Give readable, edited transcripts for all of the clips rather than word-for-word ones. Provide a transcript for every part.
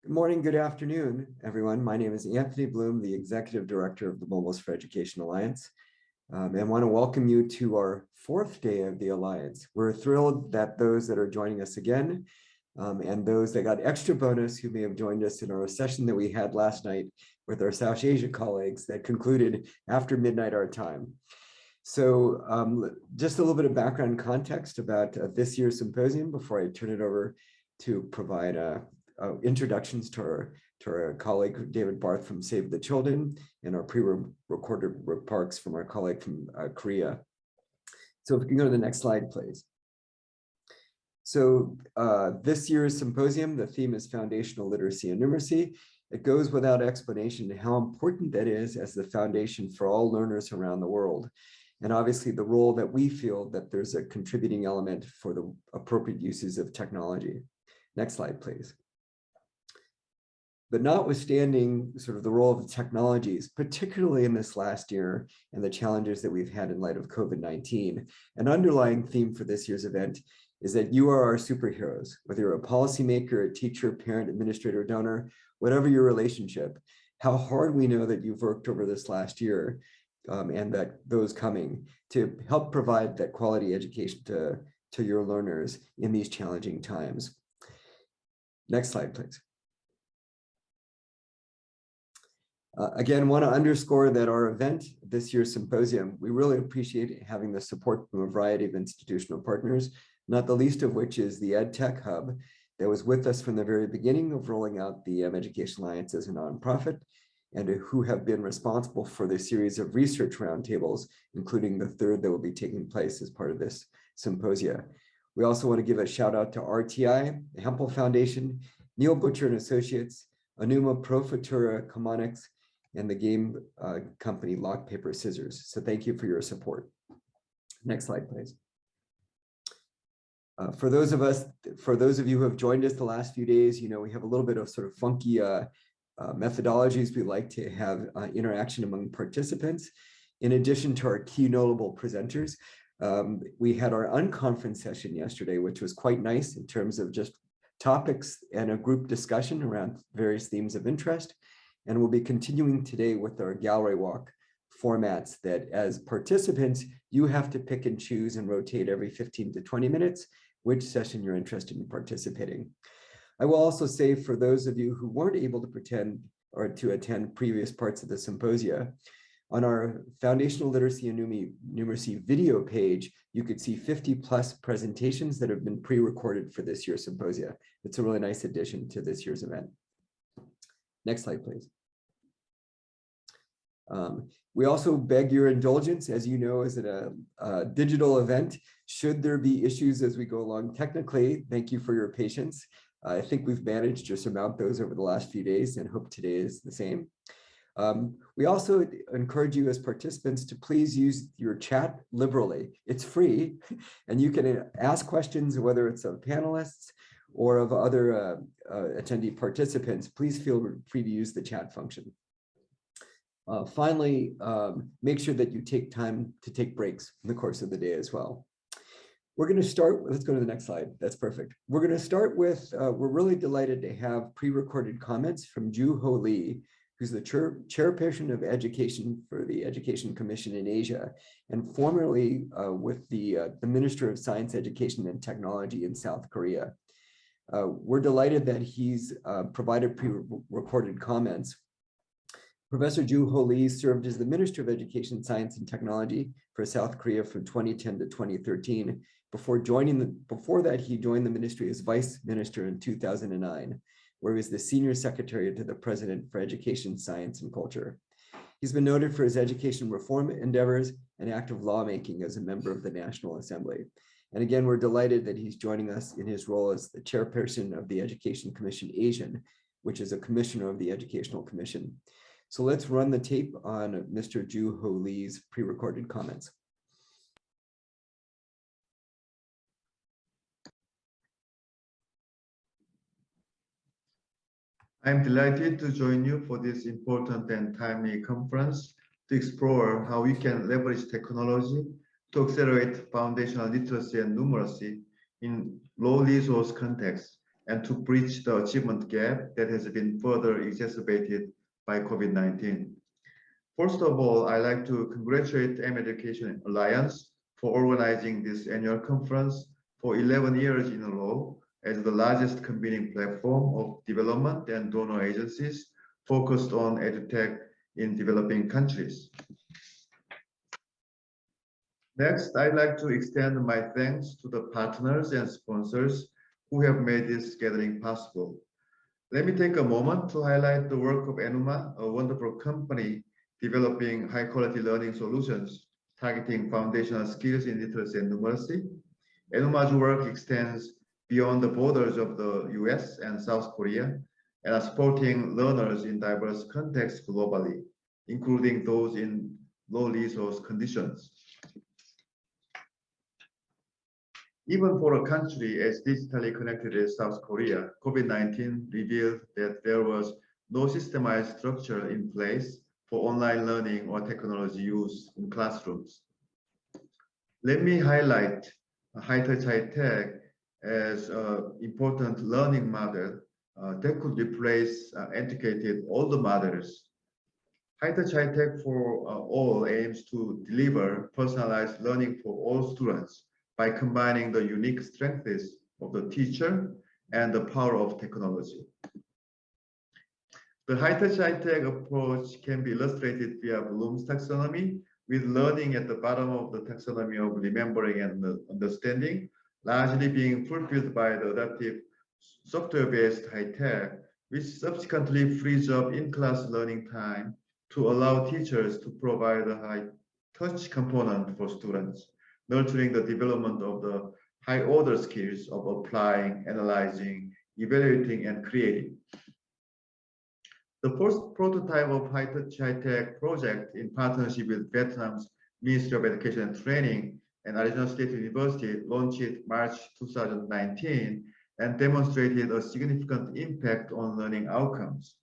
Good morning, good afternoon, everyone. My name is Anthony Bloome, the Executive Director of the Mobiles for Education Alliance, and want to welcome you to our fourth day of the Alliance. We're thrilled that those that are joining us again, and those that got extra bonus who may have joined us in our session that we had last night with our South Asia colleagues that concluded after midnight our time. So just a little bit of background context about this year's symposium before I turn it over to provide introductions to our colleague David Barth from Save the Children and our pre-recorded remarks from our colleague from Korea. So if we can go to the next slide, please. So this year's symposium, the theme is Foundational Literacy and Numeracy. It goes without explanation how important that is as the foundation for all learners around the world. And obviously the role that we feel that there's a contributing element for the appropriate uses of technology. Next slide, please. But notwithstanding sort of the role of technologies, particularly in this last year and the challenges that we've had in light of COVID-19, an underlying theme for this year's event is that you are our superheroes, whether you're a policymaker, a teacher, parent, administrator, donor, whatever your relationship, how hard we know that you've worked over this last year and that those coming to help provide that quality education to your learners in these challenging times. Next slide, please. Again, want to underscore that our event, this year's symposium, we really appreciate having the support from a variety of institutional partners, not the least of which is the EdTech Hub that was with us from the very beginning of rolling out the mEducation Alliance as a nonprofit, and who have been responsible for the series of research roundtables, including the third that will be taking place as part of this symposia. We also want to give a shout out to RTI, the Hempel Foundation, Neil Butcher and Associates, Anuma Pro Futura Comonics, and the game company Lock, Paper, Scissors. So thank you for your support. Next slide, please. For those of you who have joined us the last few days, you know, we have a little bit of sort of funky methodologies. We like to have interaction among participants. In addition to our key notable presenters, we had our unconference session yesterday, which was quite nice in terms of just topics and a group discussion around various themes of interest. And we'll be continuing today with our gallery walk formats that as participants, you have to pick and choose and rotate every 15 to 20 minutes, which session you're interested in participating. I will also say for those of you who weren't able to attend previous parts of the symposia, on our Foundational Literacy and Numeracy video page, you could see 50+ presentations that have been pre-recorded for this year's symposia. It's a really nice addition to this year's event. Next slide, please. We also beg your indulgence, as you know, is it a digital event? Should there be issues as we go along technically, thank you for your patience. I think we've managed to surmount those over the last few days and hope today is the same. We also encourage you as participants to please use your chat liberally. It's free, and you can ask questions, whether it's of panelists or of other attendee participants. Please feel free to use the chat function. Finally, make sure that you take time to take breaks in the course of the day as well. We're going to start, let's go to the next slide. That's perfect. We're going to start with, we're really delighted to have pre-recorded comments from Ju Ho Lee, who's the chairperson of education for the Education Commission in Asia, and formerly with the Minister of Science, Education, and Technology in South Korea. We're delighted that he's provided pre-recorded comments. Professor Ju Ho Lee served as the Minister of Education, Science, and Technology for South Korea from 2010 to 2013. Before that, he joined the ministry as Vice Minister in 2009, where he was the Senior Secretary to the President for Education, Science, and Culture. He's been noted for his education reform endeavors and active lawmaking as a member of the National Assembly. And again, we're delighted that he's joining us in his role as the Chairperson of the Education Commission Asian, which is a commissioner of the Educational Commission. So let's run the tape on Mr. Ju Ho Lee's pre-recorded comments. I'm delighted to join you for this important and timely conference to explore how we can leverage technology to accelerate foundational literacy and numeracy in low resource contexts and to bridge the achievement gap that has been further exacerbated by COVID-19. First of all, I'd like to congratulate mEducation Alliance for organizing this annual conference for 11 years in a row as the largest convening platform of development and donor agencies focused on edutech in developing countries. Next, I'd like to extend my thanks to the partners and sponsors who have made this gathering possible. Let me take a moment to highlight the work of Enuma, a wonderful company developing high-quality learning solutions targeting foundational skills in literacy and numeracy. Enuma's work extends beyond the borders of the US and South Korea and are supporting learners in diverse contexts globally, including those in low-resource conditions. Even for a country as digitally connected as South Korea, COVID-19 revealed that there was no systemized structure in place for online learning or technology use in classrooms. Let me highlight high-touch high-tech as an important learning model that could replace antiquated older models. High-touch high-tech for all aims to deliver personalized learning for all students by combining the unique strengths of the teacher and the power of technology. The high-touch high-tech approach can be illustrated via Bloome's taxonomy, with learning at the bottom of the taxonomy of remembering and understanding, largely being fulfilled by the adaptive software-based high-tech, which subsequently frees up in-class learning time to allow teachers to provide a high-touch component for students, nurturing the development of the high-order skills of applying, analyzing, evaluating, and creating. The first prototype of high-touch high-tech project in partnership with Vietnam's Ministry of Education and Training and Arizona State University launched in March 2019 and demonstrated a significant impact on learning outcomes.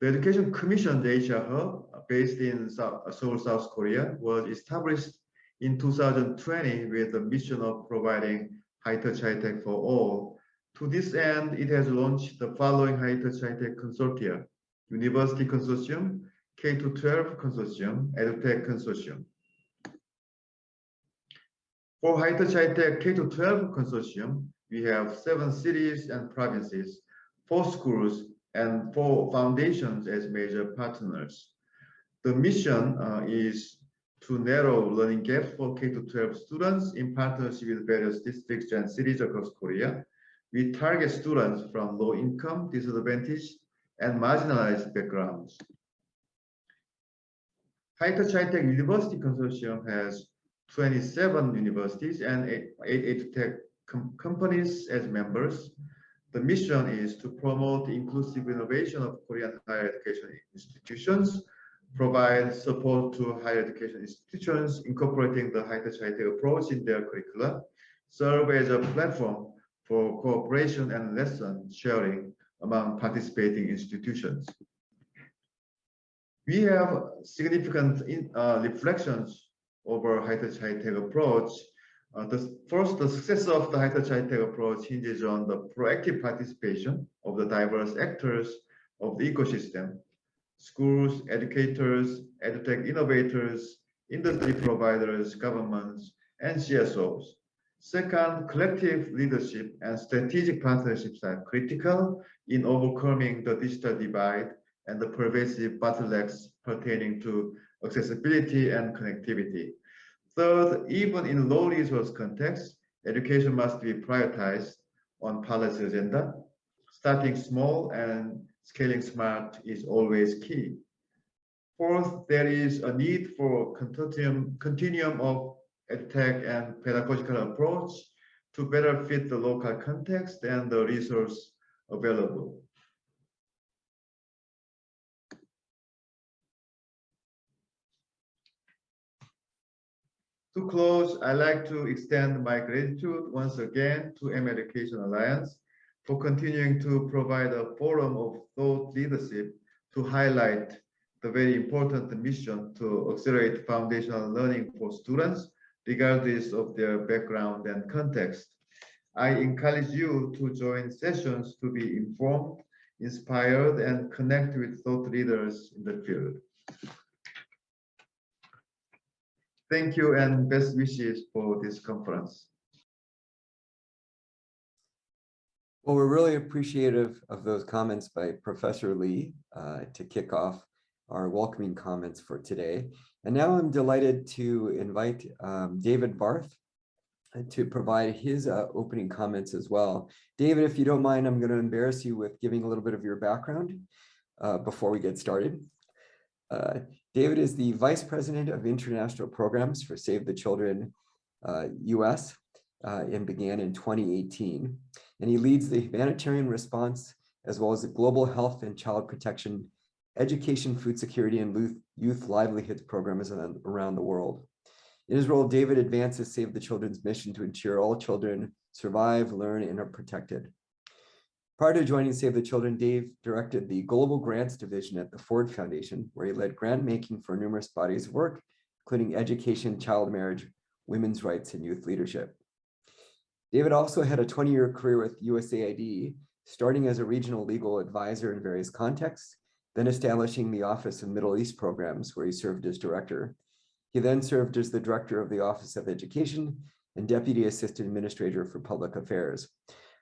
The Education Commission, the Asia Hub, based in Seoul, South Korea, was established in 2020 with the mission of providing high-touch high-tech for all. To this end, it has launched the following high-touch high-tech consortia: University Consortium, K-12 Consortium, EduTech Consortium. For high-touch high-tech K-12 Consortium, we have 7 cities and provinces, 4 schools, and 4 foundations as major partners. The mission is to narrow learning gaps for K-12 students in partnership with various districts and cities across Korea. We target students from low-income, disadvantaged, and marginalized backgrounds. High-touch high-tech University Consortium has 27 universities and 8 edutech companies as members. The mission is to promote the inclusive innovation of Korean higher education institutions, provide support to higher education institutions incorporating the high-touch high-tech approach in their curricula, serve as a platform for cooperation and lesson sharing among participating institutions. We have significant reflections over high-touch high-tech approach. The success of the high-touch high-tech approach hinges on the proactive participation of the diverse actors of the ecosystem: schools, educators, edutech innovators, industry providers, governments, and CSOs. Second, collective leadership and strategic partnerships are critical in overcoming the digital divide and the pervasive bottlenecks pertaining to accessibility and connectivity. Third, even in low-resource contexts, education must be prioritized on policy agenda. Starting small and scaling smart is always key. Fourth, there is a need for continuum of edtech and pedagogical approach to better fit the local context and the resource available. To close, I'd like to extend my gratitude once again to mEducation Alliance for continuing to provide a forum of thought leadership to highlight the very important mission to accelerate foundational learning for students, regardless of their background and context. I encourage you to join sessions to be informed, inspired, and connect with thought leaders in the field. Thank you and best wishes for this conference. Well, we're really appreciative of those comments by Professor Lee to kick off our welcoming comments for today. And now I'm delighted to invite David Barth to provide his opening comments as well. David, if you don't mind, I'm going to embarrass you with giving a little bit of your background before we get started. David is the Vice President of International Programs for Save the Children US and began in 2018. And he leads the humanitarian response as well as the global health and child protection, education, food security, and youth livelihoods programs around the world. In his role, David advances Save the Children's mission to ensure all children survive, learn, and are protected. Prior to joining Save the Children, Dave directed the Global Grants Division at the Ford Foundation, where he led grant making for numerous bodies of work, including education, child marriage, women's rights, and youth leadership. David also had a 20-year career with USAID, starting as a regional legal advisor in various contexts, then establishing the Office of Middle East Programs, where he served as director. He then served as the director of the Office of Education and Deputy Assistant Administrator for Public Affairs.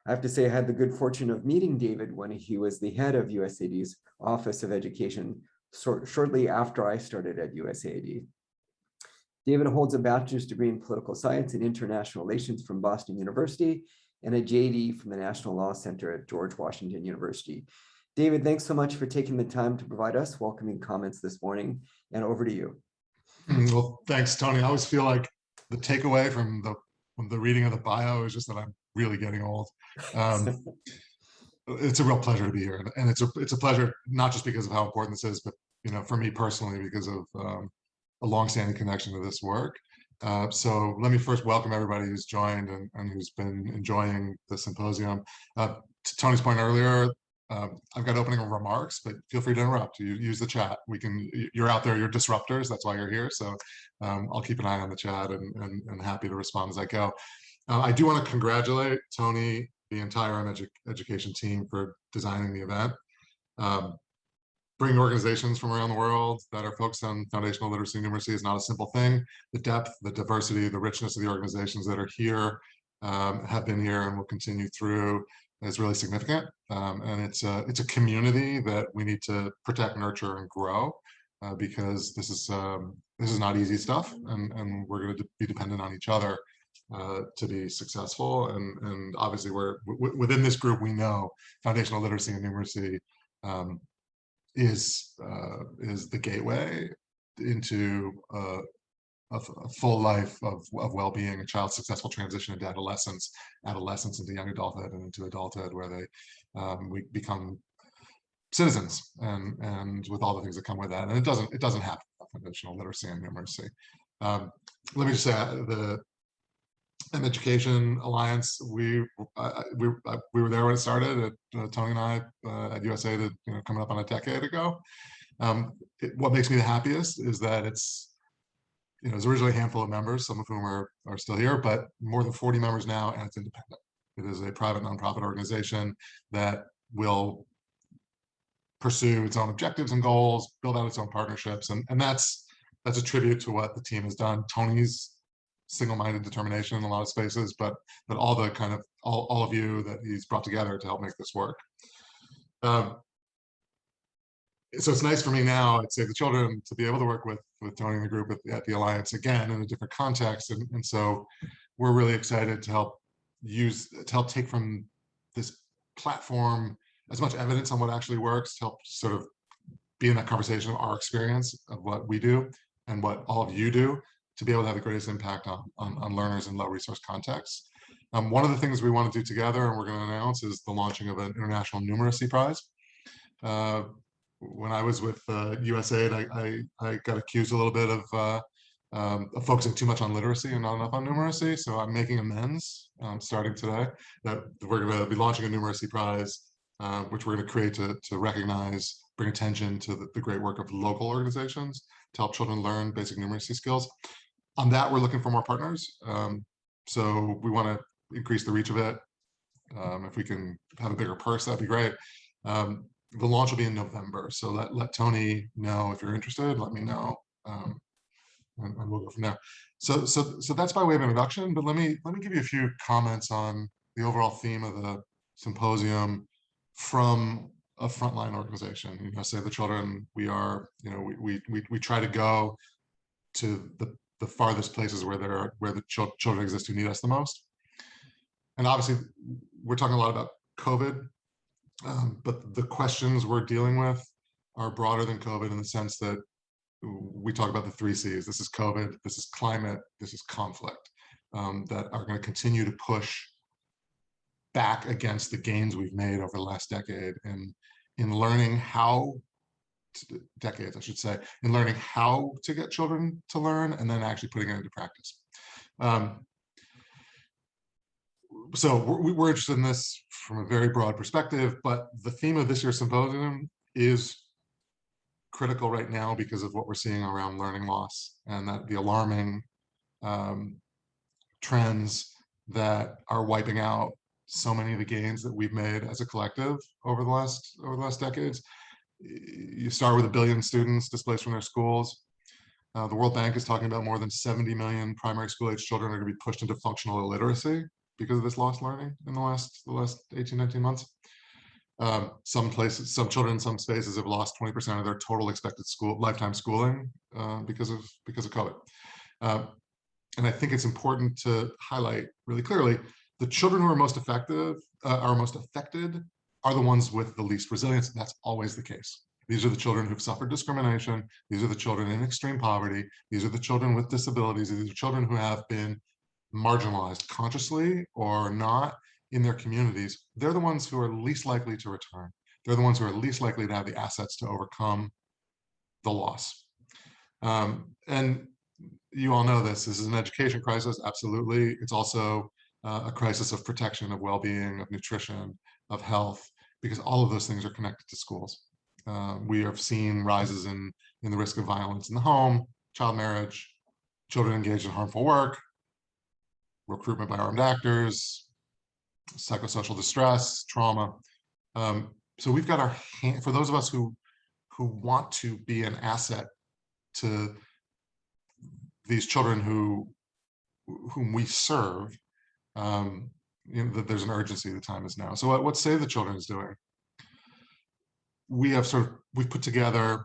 I have to say I had the good fortune of meeting David when he was the head of USAID's Office of Education shortly after I started at USAID. David holds a bachelor's degree in political science and international relations from Boston University and a JD from the National Law Center at George Washington University. David, thanks so much for taking the time to provide us welcoming comments this morning, and over to you. Well, thanks, Tony. I always feel like the takeaway from the reading of the bio is just that I'm really getting old. It's a real pleasure to be here, and it's a pleasure not just because of how important this is, but for me personally because of a longstanding connection to this work. So let me first welcome everybody who's joined and who's been enjoying the symposium. To Tony's point earlier, I've got opening remarks, but feel free to interrupt. You use the chat. You're out there, you're disruptors. That's why you're here. So I'll keep an eye on the chat and happy to respond as I go. I do want to congratulate Tony, the entire mEducation team for designing the event. Bringing organizations from around the world that are focused on foundational literacy and numeracy is not a simple thing. The depth, the diversity, the richness of the organizations that are here, have been here and will continue through is really significant. And it's a community that we need to protect, nurture, and grow because this is not easy stuff, and we're going to be dependent on each other to be successful. And obviously, within this group, we know foundational literacy and numeracy is the gateway into a full life of well-being, a child's successful transition into adolescence into young adulthood, and into adulthood, where we become citizens, and with all the things that come with that. And it doesn't happen without foundational literacy and numeracy. Let me just say, the mEducation Alliance, we were there when it started. Tony and I at USAID, coming up on a decade ago. What makes me the happiest is that it's originally a handful of members, some of whom are still here, but more than 40 members now, and it's independent. It is a private nonprofit organization that will pursue its own objectives and goals, build out its own partnerships, and that's a tribute to what the team has done. Tony's single-minded determination in a lot of spaces, but all the all of you that he's brought together to help make this work. So it's nice for me now at Save the Children to be able to work with Tony and the group at the Alliance again in a different context, and so we're really excited to help take from this platform as much evidence on what actually works, to help sort of be in that conversation of our experience of what we do and what all of you do, to be able to have the greatest impact on learners in low resource contexts. One of the things we want to do together, and we're going to announce, is the launching of an International Numeracy Prize. When I was with USAID, I got accused a little bit of focusing too much on literacy and not enough on numeracy. So I'm making amends starting today, that we're going to be launching a Numeracy Prize, which we're going to create to recognize, bring attention to the great work of local organizations to help children learn basic numeracy skills. On that, we're looking for more partners. So we want to increase the reach of it. If we can have a bigger purse, that'd be great. The launch will be in November, so let Tony know if you're interested. Let me know, and we'll go from there. So that's by way of introduction. But let me give you a few comments on the overall theme of the symposium from a frontline organization. You know, Save the Children. We are, you know, we try to go to the farthest places where the children exist who need us the most. And obviously, we're talking a lot about COVID, but the questions we're dealing with are broader than COVID in the sense that we talk about the 3 C's. This is COVID, this is climate, this is conflict, that are going to continue to push back against the gains we've made over the last decade in learning how, decades I should say, in learning how to get children to learn and then actually putting it into practice. So we're interested in this from a very broad perspective, but the theme of this year's symposium is critical right now because of what we're seeing around learning loss and that the alarming trends that are wiping out so many of the gains that we've made as a collective over the last decades. You start with 1 billion students displaced from their schools. The World Bank is talking about more than 70 million primary school age children are going to be pushed into functional illiteracy because of this lost learning in the last 18, 19 months. Some places, some children in some spaces have lost 20% of their total expected lifetime schooling because of COVID. And I think it's important to highlight really clearly, the children who are most affected are the ones with the least resilience. That's always the case. These are the children who've suffered discrimination. These are the children in extreme poverty. These are the children with disabilities. These are children who have been marginalized consciously or not in their communities. They're the ones who are least likely to return. They're the ones who are least likely to have the assets to overcome the loss. And you all know this is an education crisis, absolutely. It's also a crisis of protection, of well-being, of nutrition, of health, because all of those things are connected to schools. We have seen rises in the risk of violence in the home, child marriage, children engaged in harmful work, recruitment by armed actors, psychosocial distress, trauma. So we've got our hand, for those of us who want to be an asset to these children whom we serve, you know, that there's an urgency, the time is now. So what Save the Children is doing, we've put together,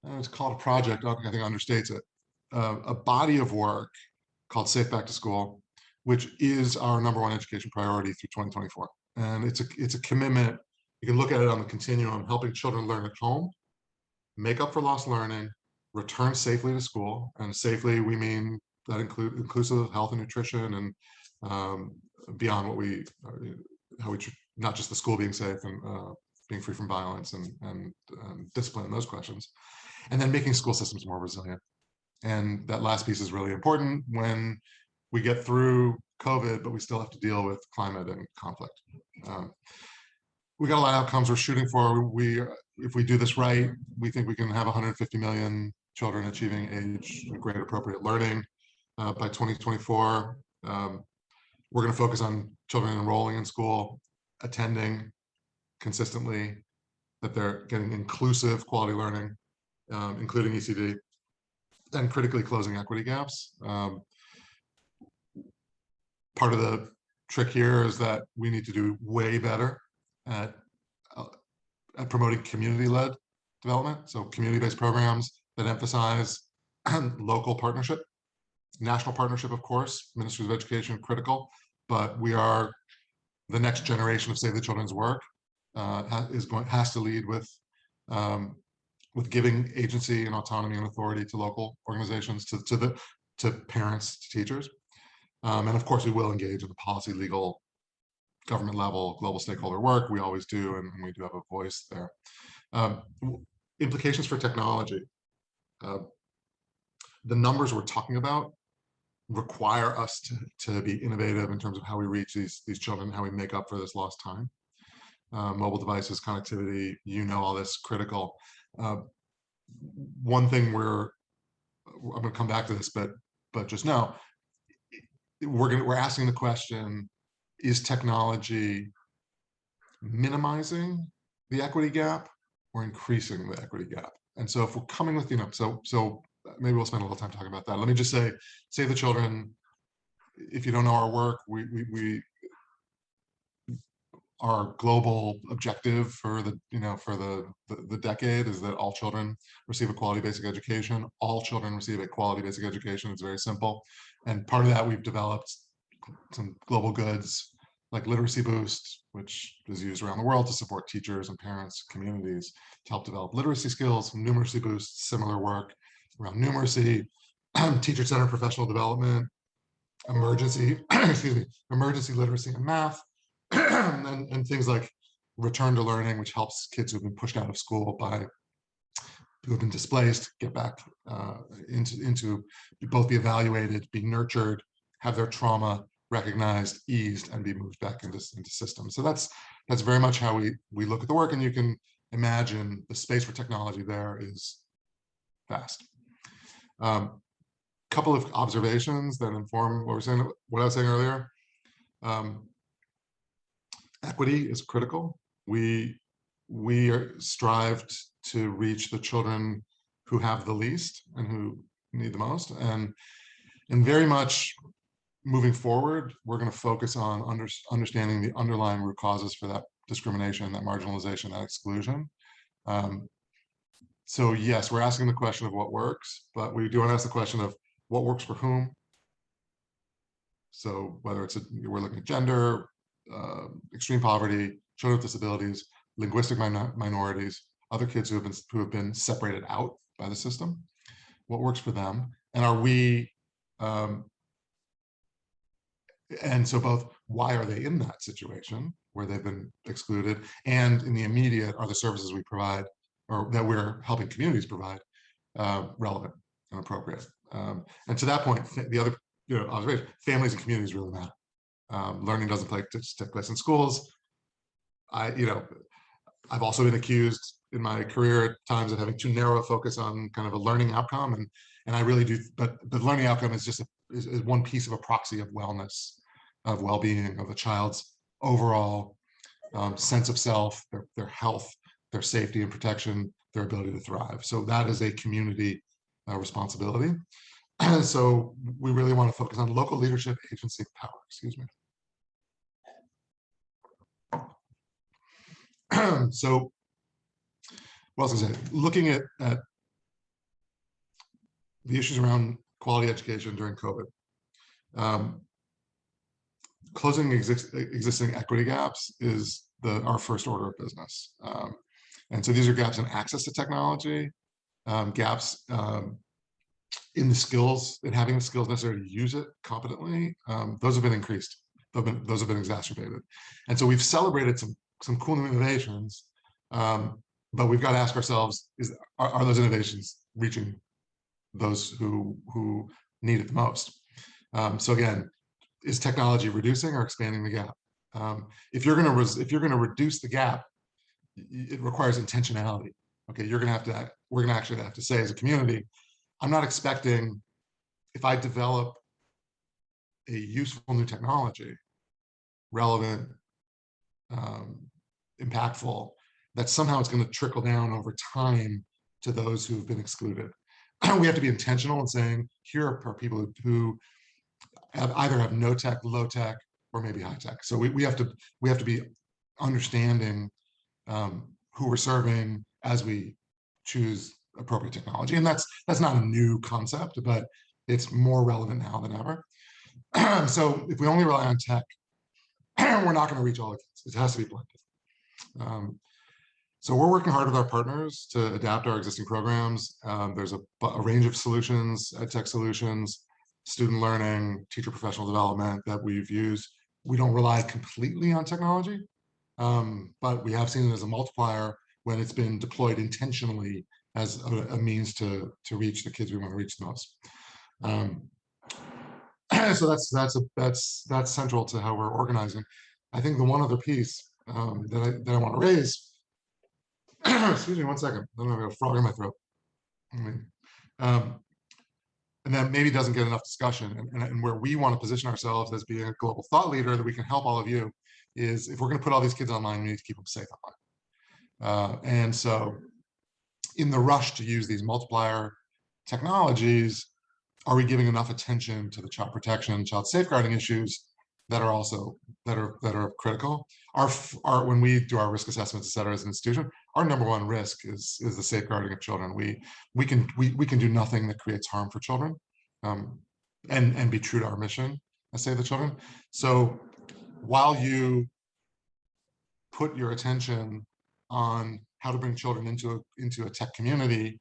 it's called a project, I think understates it, a body of work called Safe Back to School, which is our #1 education priority through 2024. And it's a commitment. You can look at it on the continuum, helping children learn at home, make up for lost learning, return safely to school. And safely, we mean that inclusive of health and nutrition and beyond how we not just the school being safe and being free from violence and discipline and those questions, and then making school systems more resilient. And that last piece is really important when we get through COVID, but we still have to deal with climate and conflict. We got a lot of outcomes we're shooting for. If we do this right, we think we can have 150 million children achieving age grade appropriate learning by 2024. We're going to focus on children enrolling in school, attending consistently, that they're getting inclusive quality learning, including ECD, and critically closing equity gaps. Part of the trick here is that we need to do way better at promoting community-led development. So community-based programs that emphasize local partnership, national partnership, of course, ministries of education, critical, but the next generation of Save the Children's work has to lead with giving agency and autonomy and authority to local organizations, to parents, to teachers. And of course, we will engage in the policy, legal, government level, global stakeholder work. We always do, and we do have a voice there. Implications for technology. The numbers we're talking about require us to be innovative in terms of how we reach these children, how we make up for this lost time. Mobile devices, connectivity, you know, all this critical. One thing I'm going to come back to this, but just know, we're asking the question, is technology minimizing the equity gap or increasing the equity gap? And so if we're coming with, so maybe we'll spend a little time talking about that. Let me just say, Save the Children, if you don't know our work, our global objective for the decade is that all children receive a quality basic education. All children receive a quality basic education. It's very simple. And part of that, we've developed some global goods like Literacy Boost, which is used around the world to support teachers and parents, communities, to help develop literacy skills. Numeracy Boost, similar work around numeracy, teacher-centered professional development, emergency literacy and math, and things like return to learning, which helps kids who've been pushed out of school who have been displaced get back into both be evaluated, be nurtured, have their trauma recognized, eased, and be moved back into systems. So that's very much how we look at the work, and you can imagine the space for technology there is vast. Couple of observations that inform what I was saying earlier. Equity is critical. We strived to reach the children who have the least and who need the most, and very much moving forward, we're going to focus on understanding the underlying root causes for that discrimination, that marginalization, that exclusion. So yes, we're asking the question of what works, but we do want to ask the question of what works for whom. So whether we're looking at gender, extreme poverty, children with disabilities, linguistic minorities, other kids who have been separated out by the system, what works for them, and are we, and so both why are they in that situation where they've been excluded, and in the immediate, are the services we provide or that we're helping communities provide relevant and appropriate. And to that point, the other observation, families and communities really matter. Learning doesn't just take place in schools. I've also been accused in my career at times of having too narrow a focus on kind of a learning outcome, and I really do. But the learning outcome is just is one piece of a proxy of wellness, of well-being, of a child's overall sense of self, their health, their safety and protection, their ability to thrive. So that is a community responsibility. So we really want to focus on local leadership, agency, and power. Excuse me. So what else is it? Looking at the issues around quality education during COVID. Closing existing equity gaps is our first order of business. And so these are gaps in access to technology, gaps in the skills, in having the skills necessary to use it competently. Those have been increased. Those have been exacerbated. And so we've celebrated some cool new innovations, but we've got to ask ourselves, are those innovations reaching those who need it the most? So again, is technology reducing or expanding the gap? If you're going to reduce the gap, it requires intentionality. Okay, we're going to actually have to say as a community, I'm not expecting, if I develop a useful new technology, relevant, impactful, that somehow it's going to trickle down over time to those who've been excluded. We have to be intentional in saying, here are people who either have no tech, low tech, or maybe high tech. So we have to be understanding who we're serving as we choose appropriate technology. And that's not a new concept, but it's more relevant now than ever. So if we only rely on tech, we're not going to reach all the kids. It has to be blended. So we're working hard with our partners to adapt our existing programs. There's a range of solutions, ed tech solutions, student learning, teacher professional development that we've used. We don't rely completely on technology, but we have seen it as a multiplier when it's been deployed intentionally as a means to reach the kids we want to reach the most. So that's central to how we're organizing. I think the one other piece that I want to raise, excuse me one second, I don't have a frog in my throat. and then maybe doesn't get enough discussion. And where we want to position ourselves as being a global thought leader that we can help all of you is, if we're going to put all these kids online, we need to keep them safe online. And so in the rush to use these multiplier technologies, are we giving enough attention to the child protection, child safeguarding issues that are also that are critical? When we do our risk assessments, et cetera, as an institution, our number one risk is the safeguarding of children. We can do nothing that creates harm for children, and be true to our mission as Save the Children. So while you put your attention on how to bring children into a tech community,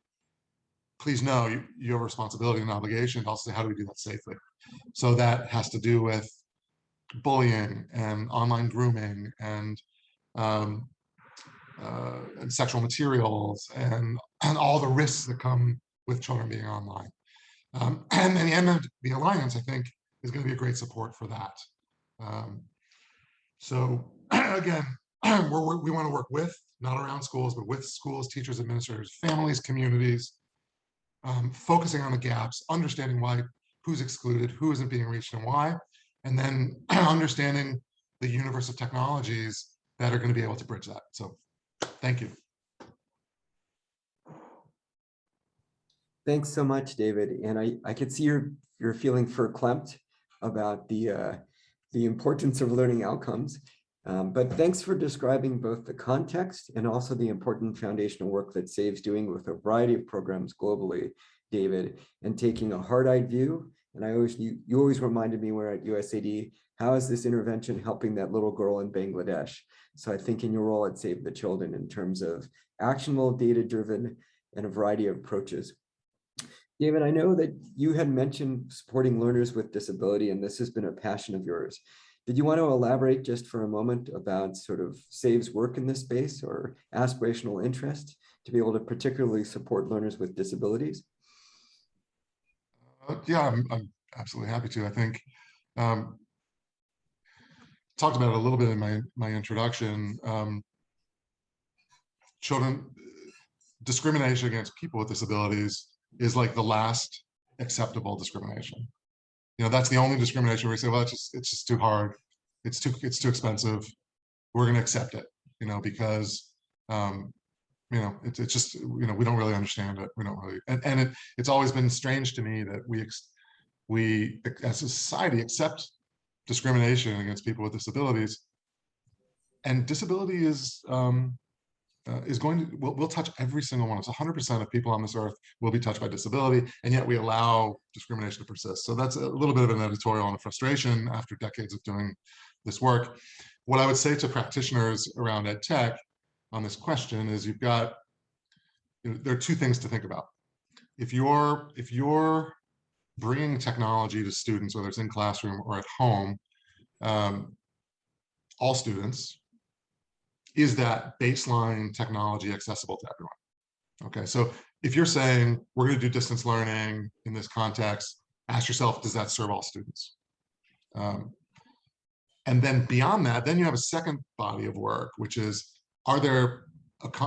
please know you have a responsibility and obligation to also say, how do we do that safely? So that has to do with bullying and online grooming and sexual materials and all the risks that come with children being online. And then the Alliance, I think, is going to be a great support for that. So again, we want to work with, not around schools, but with schools, teachers, administrators, families, communities, focusing on the gaps, understanding why, who's excluded, who isn't being reached, and why, and then understanding the universe of technologies that are going to be able to bridge that. So thank you. Thanks so much, David. And I could see you're feeling verklempt about the importance of learning outcomes. But thanks for describing both the context and also the important foundational work that SAVE's doing with a variety of programs globally, David, and taking a hard-eyed view. And you always reminded me when we're at USAID, how is this intervention helping that little girl in Bangladesh? So I think in your role at Save the Children in terms of actionable, data-driven, and a variety of approaches. David, I know that you had mentioned supporting learners with disability, and this has been a passion of yours. Did you want to elaborate just for a moment about sort of SAVE's work in this space or aspirational interest to be able to particularly support learners with disabilities? Yeah, I'm absolutely happy to. I think talked about it a little bit in my introduction. Discrimination against people with disabilities is like the last acceptable discrimination. You know, that's the only discrimination where we say, well, it's just too hard, it's too expensive, we're going to accept it, you know, because you know, it's just, you know, we don't really understand it, we don't really, and it's always been strange to me that we as a society accept discrimination against people with disabilities, and disability is going to, will touch every single one of us. 100% of people on this earth will be touched by disability, and yet we allow discrimination to persist. So that's a little bit of an editorial and a frustration after decades of doing this work. What I would say to practitioners around ed tech on this question is you've got, you know, there are two things to think about. If you're bringing technology to students, whether it's in classroom or at home, all students, is that baseline technology accessible to everyone? Okay, so if you're saying we're going to do distance learning in this context, ask yourself, does that serve all students? And then beyond that, then you have a second body of work, which is, are there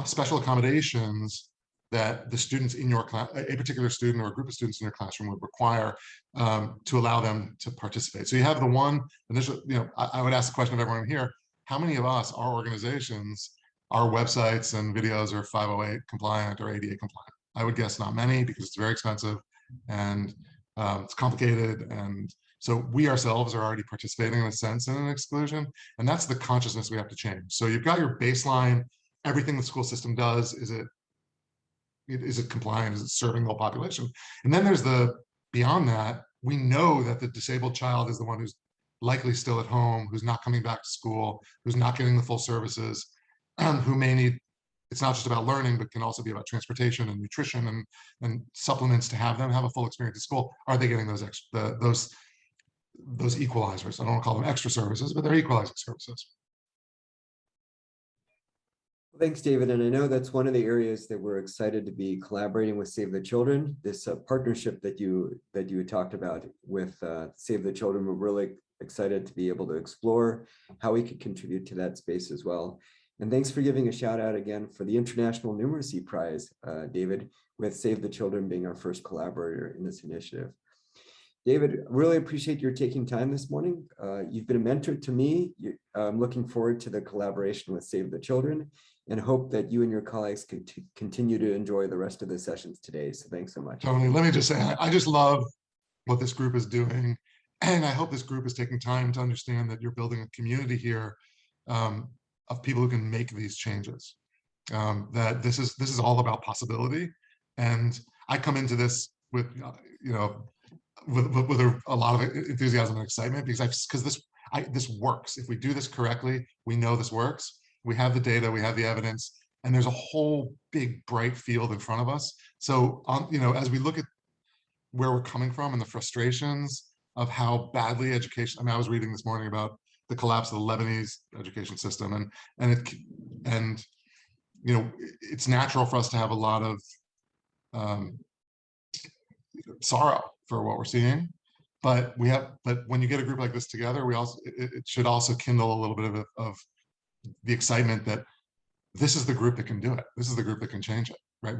special accommodations that the students in your class, a particular student or a group of students in your classroom would require to allow them to participate? So you have the one initial, you know, I would ask the question of everyone here, how many of us, our organizations, our websites and videos are 508 compliant or ADA compliant? I would guess not many, because it's very expensive and it's complicated. And so we ourselves are already participating in a sense in an exclusion. And that's the consciousness we have to change. So you've got your baseline, everything the school system does, is it compliant? Is it serving the whole population? And then there's the, beyond that, we know that the disabled child is the one who's likely still at home, who's not coming back to school, who's not getting the full services, who may need, it's not just about learning, but can also be about transportation and nutrition and supplements to have them have a full experience at school. Are they getting those those equalizers? I don't want to call them extra services, but they're equalizing services. Thanks, David. And I know that's one of the areas that we're excited to be collaborating with Save the Children. This partnership that you had talked about with Save the Children, we're really excited to be able to explore how we could contribute to that space as well. And thanks for giving a shout out again for the International Numeracy Prize, David, with Save the Children being our first collaborator in this initiative. David, really appreciate your taking time this morning. You've been a mentor to me. I'm looking forward to the collaboration with Save the Children and hope that you and your colleagues can continue to enjoy the rest of the sessions today. So thanks so much. Tony, let me just say, I just love what this group is doing. And I hope this group is taking time to understand that you're building a community here of people who can make these changes. That this is all about possibility. And I come into this with, with a lot of enthusiasm and excitement because this works. If we do this correctly, we know this works. We have the data, we have the evidence, and there's a whole big bright field in front of us. So, as we look at where we're coming from and the frustrations of how badly education, I mean, I was reading this morning about the collapse of the Lebanese education system, and it's natural for us to have a lot of sorrow for what we're seeing, but when you get a group like this together, it should also kindle a little bit of the excitement that this is the group that can do it. This is the group that can change it, right?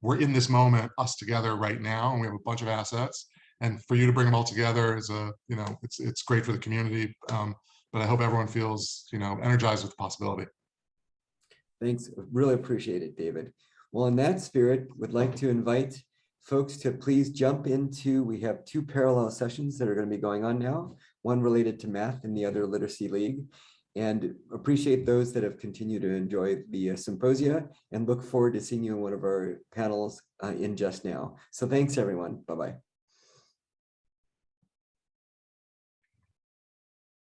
We're in this moment, us together right now, and we have a bunch of assets. And for you to bring them all together is it's great for the community. But I hope everyone feels, energized with the possibility. Thanks, really appreciate it, David. Well, in that spirit, would like to invite folks to please jump into, we have 2 parallel sessions that are going to be going on now, one related to math and the other Literacy League. And appreciate those that have continued to enjoy the symposia and look forward to seeing you in one of our panels in just now. So thanks, everyone. Bye-bye.